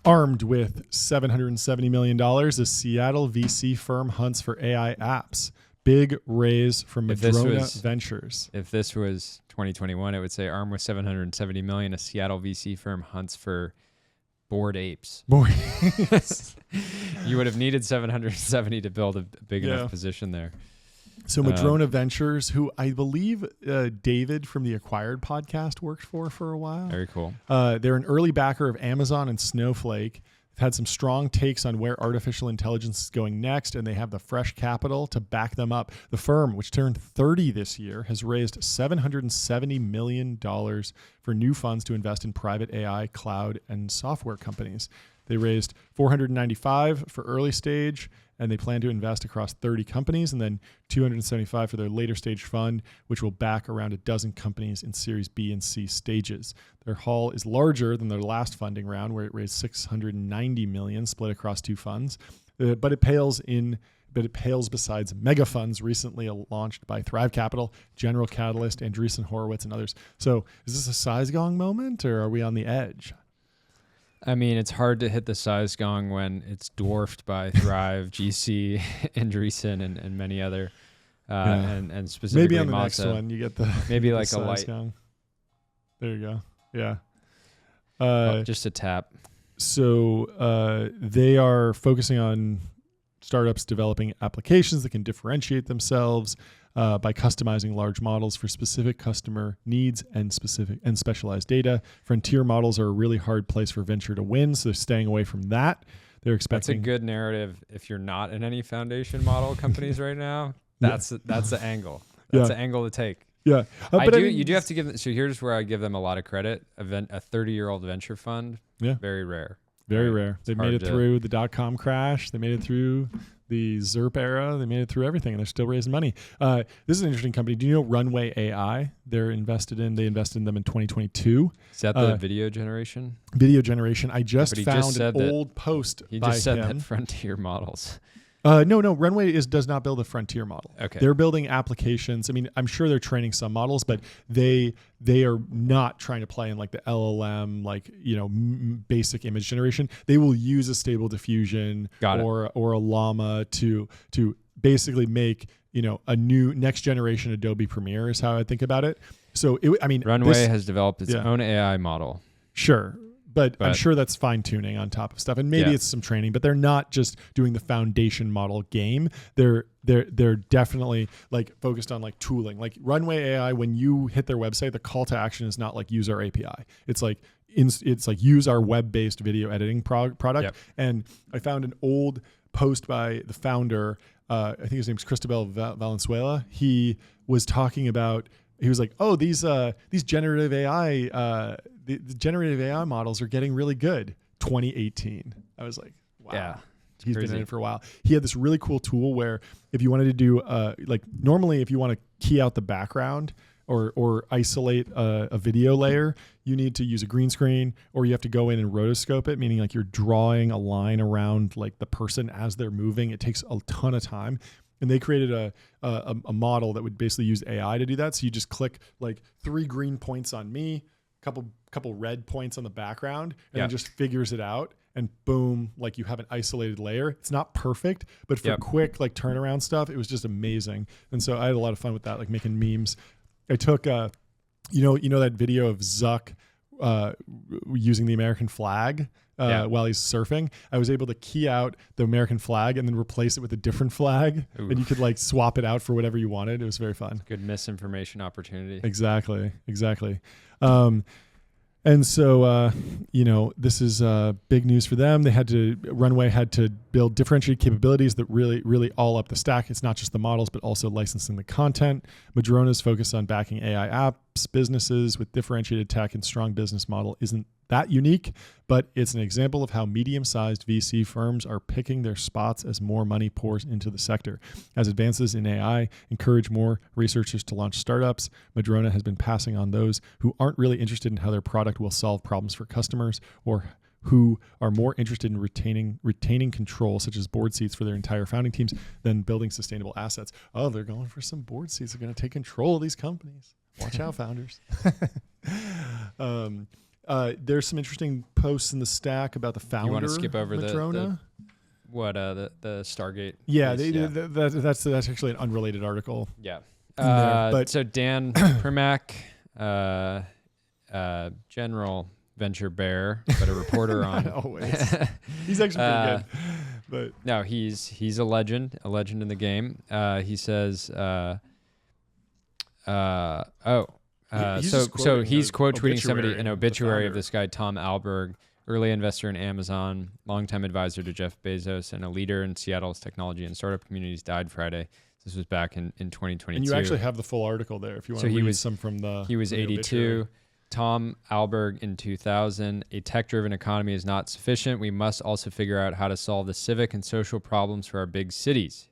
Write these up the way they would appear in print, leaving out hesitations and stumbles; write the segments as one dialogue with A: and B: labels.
A: Armed with $770 million, a Seattle VC firm hunts for AI apps. Big raise from Madrona Ventures.
B: If this was 2021, it would say armed with $770 million, a Seattle VC firm hunts for bored apes. You would have needed 770 to build a big enough position there.
A: So Madrona Ventures, who I believe David from the Acquired podcast worked for a while.
B: Very cool.
A: They're an early backer of Amazon and Snowflake. They've had some strong takes on where artificial intelligence is going next, and they have the fresh capital to back them up. The firm, which turned 30 this year, has raised $770 million for new funds to invest in private AI, cloud, and software companies. They raised $495 for early stage, and they plan to invest across 30 companies, and then $275 for their later stage fund, which will back around a dozen companies in Series B and C stages. Their haul is larger than their last funding round, where it raised $690 million split across two funds, but it pales besides mega funds recently launched by Thrive Capital, General Catalyst, Andreessen Horowitz, and others. So is this a size gong moment, or are we on the edge?
B: I mean, it's hard to hit the size gong when it's dwarfed by Thrive, GC, Andreessen, and many other, and specifically
A: maybe on the
B: Mazda.
A: next one you get the
B: maybe like
A: the
B: a light
A: gong. There you go. Yeah.
B: Just a tap.
A: So they are focusing on startups developing applications that can differentiate themselves by customizing large models for specific customer needs and specialized data. Frontier models are a really hard place for venture to win, so they're staying away from that. They're expecting
B: That's a good narrative if you're not in any foundation model companies right now. That's the angle. That's the angle to take.
A: Yeah,
B: you do have to give them. So here's where I give them a lot of credit. A 30-year-old venture fund, very rare.
A: Very rare. They made it through the dot-com crash. They made it through the ZERP era. They made it through everything, and they're still raising money. This is an interesting company. Do you know Runway AI? They invested in them in 2022.
B: Is that the video generation?
A: Video generation. I just found an old post by him.
B: He just said that frontier models.
A: No. Runway does not build a frontier model.
B: Okay.
A: They're building applications. I mean, I'm sure they're training some models, but they are not trying to play in like the LLM, basic image generation. They will use a Stable Diffusion or a Llama to basically make, a new next generation Adobe Premiere is how I think about it. So
B: Runway has developed its own AI model.
A: Sure. But I'm sure that's fine tuning on top of stuff, and maybe it's some training. But they're not just doing the foundation model game. They're definitely like focused on like tooling. Like Runway AI, when you hit their website, the call to action is not like use our API. It's like use our web-based video editing product. Yep. And I found an old post by the founder. I think his name's Cristobal Valenzuela. He was talking about. He was like, "Oh, these generative AI, the generative AI models are getting really good." 2018. I was like, "Wow."
B: Yeah,
A: he's been in it for a while. He had this really cool tool where if you wanted to do normally if you want to key out the background or isolate a video layer, you need to use a green screen, or you have to go in and rotoscope it, meaning like you're drawing a line around like the person as they're moving. It takes a ton of time. And they created a model that would basically use AI to do that. So you just click like 3 green points on me, couple red points on the background, and it just figures it out. And boom, like you have an isolated layer. It's not perfect, but for quick like turnaround stuff, it was just amazing. And so I had a lot of fun with that, like making memes. I took that video of Zuck using the American flag. While he's surfing, I was able to key out the American flag and then replace it with a different flag. Ooh. And you could like swap it out for whatever you wanted. It was very fun.
B: Good misinformation opportunity.
A: Exactly. And so, this is big news for them. Runway had to build differentiated capabilities that really, really all up the stack. It's not just the models, but also licensing the content. Madrona's focus on backing AI apps, businesses with differentiated tech and strong business model isn't that unique, but it's an example of how medium-sized VC firms are picking their spots as more money pours into the sector. As advances in AI encourage more researchers to launch startups, Madrona has been passing on those who aren't really interested in how their product will solve problems for customers, or who are more interested in retaining control, such as board seats for their entire founding teams, than building sustainable assets. Oh, they're going for some board seats. They're going to take control of these companies. Watch out, founders. There's some interesting posts in the stack about the founder.
B: You want to skip over
A: Madrona?
B: the Stargate?
A: Yeah,
B: piece?
A: that's actually an unrelated article.
B: Yeah.
A: But
B: So Dan Primack, general venture bear, but a reporter on.
A: Always. He's actually pretty good. But
B: no, he's a legend in the game. He says, he's quote tweeting somebody, an obituary of this guy, Tom Alberg, early investor in Amazon, longtime advisor to Jeff Bezos, and a leader in Seattle's technology and startup communities, died Friday. This was back in 2022.
A: And you actually have the full article there if you want to read some from the.
B: He was 82.
A: Obituary.
B: Tom Alberg in 2000. A tech-driven economy is not sufficient. We must also figure out how to solve the civic and social problems for our big cities.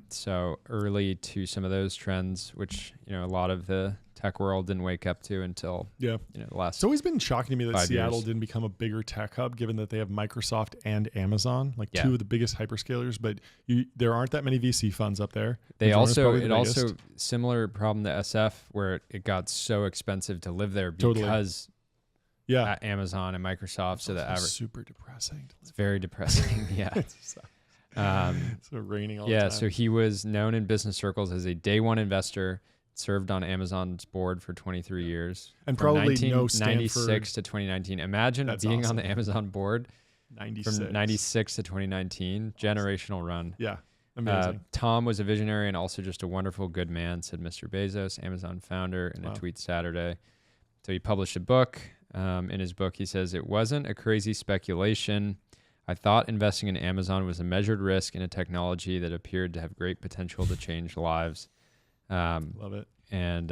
B: So early to some of those trends, which a lot of the tech world didn't wake up to until the last.
A: It's always been shocking to me that Seattle
B: years.
A: didn't become a bigger tech hub, given that they have Microsoft and Amazon, like two of the biggest hyperscalers. But there aren't that many VC funds up there.
B: They also similar problem to SF, where it got so expensive to live there because Amazon and Microsoft. So the average
A: super depressing.
B: It's very depressing. Yeah.
A: So raining all the time.
B: So he was known in business circles as a day one investor, served on Amazon's board for 23 years.
A: And probably no
B: 1996 to 2019. Imagine being on the Amazon board
A: 96.
B: from 96 to 2019. Generational run.
A: Yeah. Amazing.
B: Tom was a visionary and also just a wonderful, good man, said Mr. Bezos, Amazon founder, in a tweet Saturday. So he published a book. In his book, he says, "It wasn't a crazy speculation. I thought investing in Amazon was a measured risk in a technology that appeared to have great potential to change lives."
A: Love it.
B: And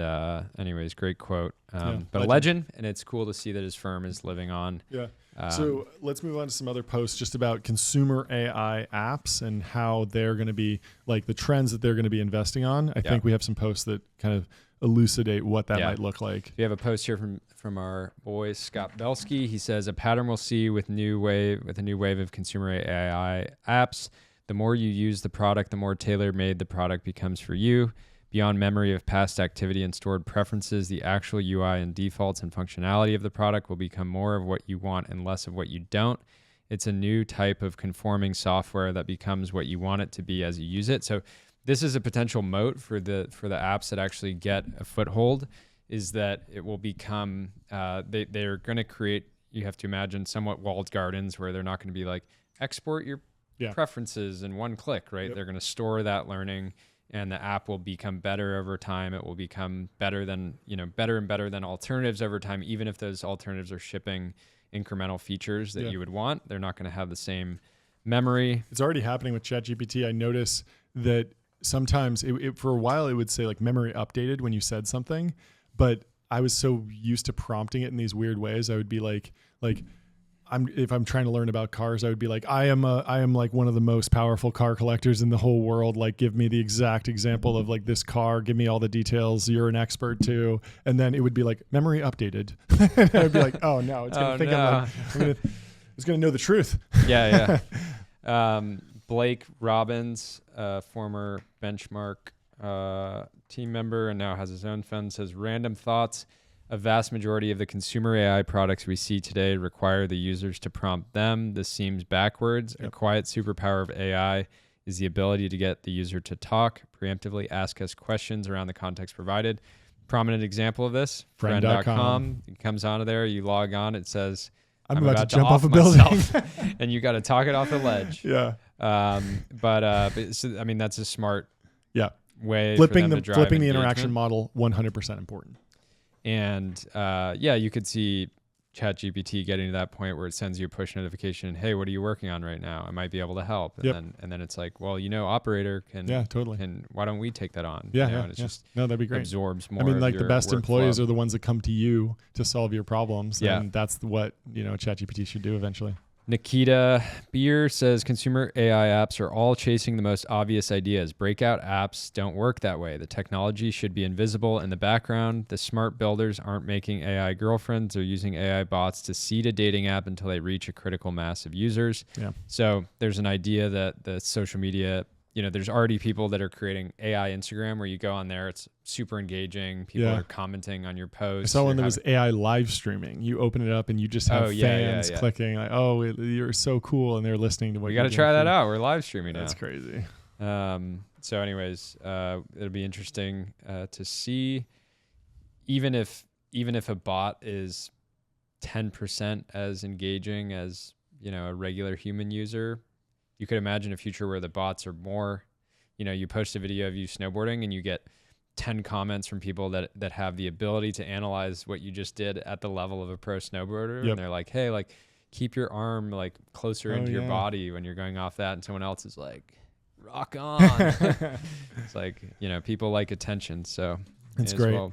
B: anyways, great quote. But a legend, and it's cool to see that his firm is living on.
A: Yeah. So let's move on to some other posts just about consumer AI apps and how they're going to be, like the trends that they're going to be investing on. I think we have some posts that kind of elucidate what that might look like.
B: We have a post here from our boy Scott Belsky. He says, a pattern we'll see with a new wave of consumer AI apps. The more you use the product, the more tailor-made the product becomes for you. Beyond memory of past activity and stored preferences, the actual UI and defaults and functionality of the product will become more of what you want and less of what you don't. It's a new type of conforming software that becomes what you want it to be as you use it. So this is a potential moat for the apps that actually get a foothold, is that it will become, they're going to create, you have to imagine, somewhat walled gardens where they're not going to be like, export your preferences in one click, right? They're going to store that learning, and the app will become better over time. It will become better and better than alternatives over time. Even if those alternatives are shipping incremental features that you would want, they're not going to have the same memory.
A: It's already happening with ChatGPT. I notice that sometimes for a while it would say like memory updated when you said something, but I was so used to prompting it in these weird ways. I would be like, if I'm trying to learn about cars, I would be like, I am like one of the most powerful car collectors in the whole world. Like, give me the exact example of like this car. Give me all the details. You're an expert too. And then it would be like memory updated. And I'd be like, oh no, it's gonna it's gonna know the truth.
B: Yeah. Blake Robbins, former Benchmark team member and now has his own fund, says, random thoughts. A vast majority of the consumer AI products we see today require the users to prompt them. This seems backwards. A quiet superpower of AI is the ability to get the user to talk, preemptively ask us questions around the context provided. Prominent example of this, friend.com. It comes onto there, you log on, it says,
A: I'm about to jump off a building.
B: And you got to talk it off the ledge.
A: Yeah.
B: So, I mean, that's a smart way.
A: Flipping the interaction model, 100% important.
B: And you could see ChatGPT getting to that point where it sends you a push notification. Hey, what are you working on right now? I might be able to help. And then it's like, well, operator can. Yeah, totally. And why don't we take that on? And it's just
A: that'd be great.
B: Absorbs more.
A: I mean, like the best employees
B: workflow.
A: are the ones that come to you to solve your problems. Yeah. And that's what ChatGPT should do eventually.
B: Nikita Beer says consumer AI apps are all chasing the most obvious ideas. Breakout apps don't work that way. The technology should be invisible in the background. The smart builders aren't making AI girlfriends. They're using AI bots to seed a dating app until they reach a critical mass of users. Yeah. So there's an idea that the social media there's already people that are creating AI Instagram where you go on there, it's super engaging. People
A: Yeah.
B: are commenting on your
A: I
B: posts.
A: saw one that was AI live streaming. You open it up and you just have fans clicking like, "Oh, you're so cool," and they're listening to what
B: you got to try that out. We're live streaming now.
A: That's crazy.
B: So anyways, it'll be interesting to see, even if a bot is 10% as engaging as, a regular human user, you could imagine a future where the bots are more, you post a video of you snowboarding and you get 10 comments from people that have the ability to analyze what you just did at the level of a pro snowboarder. And they're like, hey, like keep your arm like closer into your body when you're going off that. And someone else is like, rock on. It's like, people like attention. So
A: it's great.
B: Well